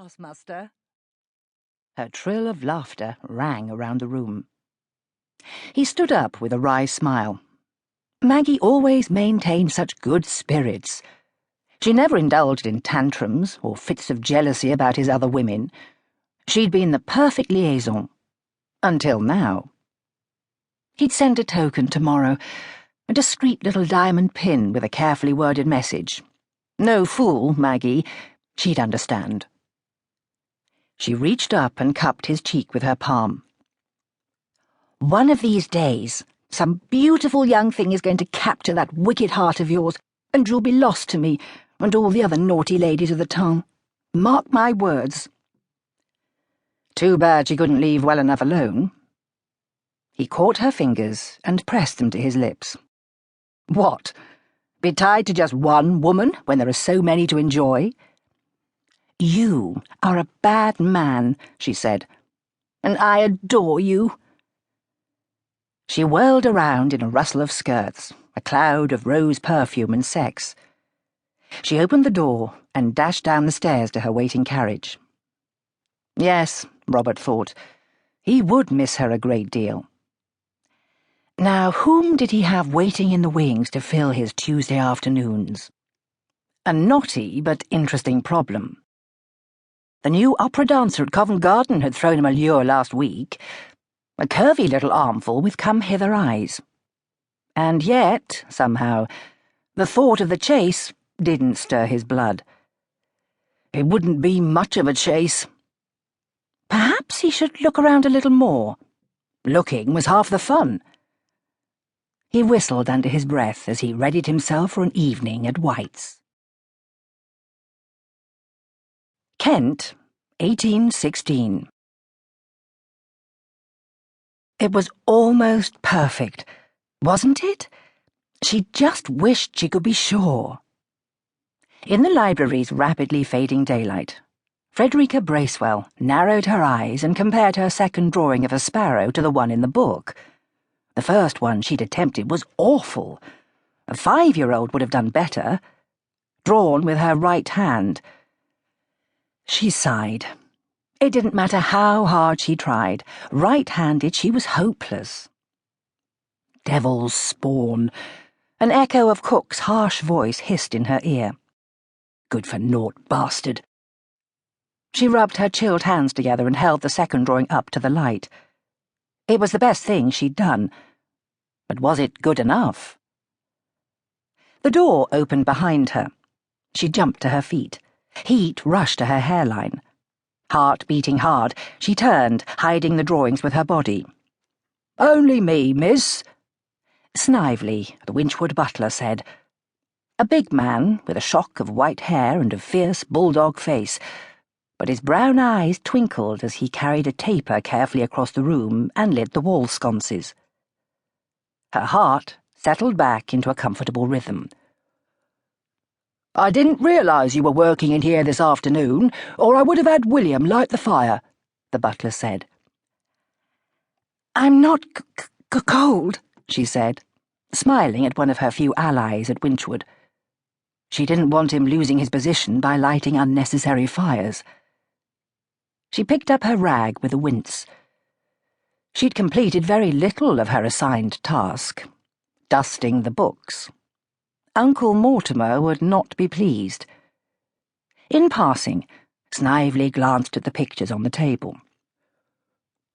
housemaster." Her trill of laughter rang around the room. He stood up with a wry smile. Maggie always maintained such good spirits. She never indulged in tantrums or fits of jealousy about his other women. She'd been the perfect liaison. Until now. He'd send a token tomorrow, a discreet little diamond pin with a carefully worded message. No fool, Maggie. She'd understand. She reached up and cupped his cheek with her palm. "One of these days, some beautiful young thing is going to capture that wicked heart of yours, and you'll be lost to me and all the other naughty ladies of the town. Mark my words." Too bad she couldn't leave well enough alone. He caught her fingers and pressed them to his lips. What? Be tied to just one woman when there are so many to enjoy? "You are a bad man," she said, "and I adore you." She whirled around in a rustle of skirts, a cloud of rose perfume and sex. She opened the door and dashed down the stairs to her waiting carriage. Yes, Robert thought, he would miss her a great deal. Now, whom did he have waiting in the wings to fill his Tuesday afternoons? A knotty but interesting problem. The new opera dancer at Covent Garden had thrown him a lure last week, a curvy little armful with come-hither eyes. And yet, somehow, the thought of the chase didn't stir his blood. It wouldn't be much of a chase. Perhaps he should look around a little more. Looking was half the fun. He whistled under his breath as he readied himself for an evening at White's. Kent, 1816. It was almost perfect, wasn't it? She just wished she could be sure. In the library's rapidly fading daylight, Frederica Bracewell narrowed her eyes and compared her second drawing of a sparrow to the one in the book. The first one she'd attempted was awful. A 5-year-old would have done better. Drawn with her right hand. She sighed. It didn't matter how hard she tried. Right-handed, she was hopeless. Devil's spawn. An echo of Cook's harsh voice hissed in her ear. Good-for-naught bastard. She rubbed her chilled hands together and held the second drawing up to the light. It was the best thing she'd done. But was it good enough? The door opened behind her. She jumped to her feet. Heat rushed to her hairline. Heart beating hard, she turned, hiding the drawings with her body. "Only me, miss," Snively, the Winchwood butler, said. A big man, with a shock of white hair and a fierce bulldog face, but his brown eyes twinkled as he carried a taper carefully across the room and lit the wall sconces. Her heart settled back into a comfortable rhythm. "I didn't realize you were working in here this afternoon, or I would have had William light the fire," the butler said. "I'm not cold," she said, smiling at one of her few allies at Winchwood. She didn't want him losing his position by lighting unnecessary fires. She picked up her rag with a wince. She'd completed very little of her assigned task, dusting the books. Uncle Mortimer would not be pleased. In passing, Snively glanced at the pictures on the table.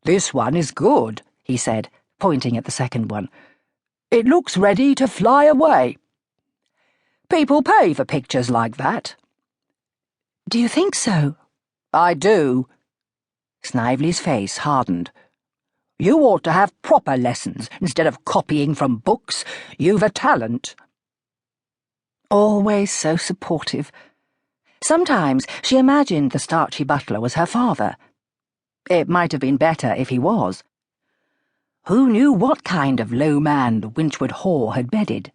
"This one is good," he said, pointing at the second one. "It looks ready to fly away. People pay for pictures like that." "Do you think so?" "I do." Snively's face hardened. "You ought to have proper lessons instead of copying from books. You've a talent." Always so supportive. Sometimes she imagined the starchy butler was her father. It might have been better if he was. Who knew what kind of low man the Winchwood whore had bedded?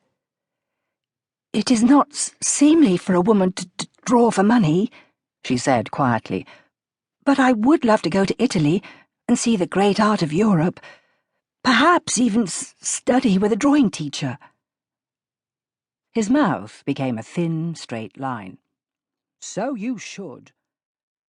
"It is not seemly for a woman to draw for money," she said quietly. "But I would love to go to Italy and see the great art of Europe. Perhaps even study with a drawing teacher." His mouth became a thin, straight line. "So you should."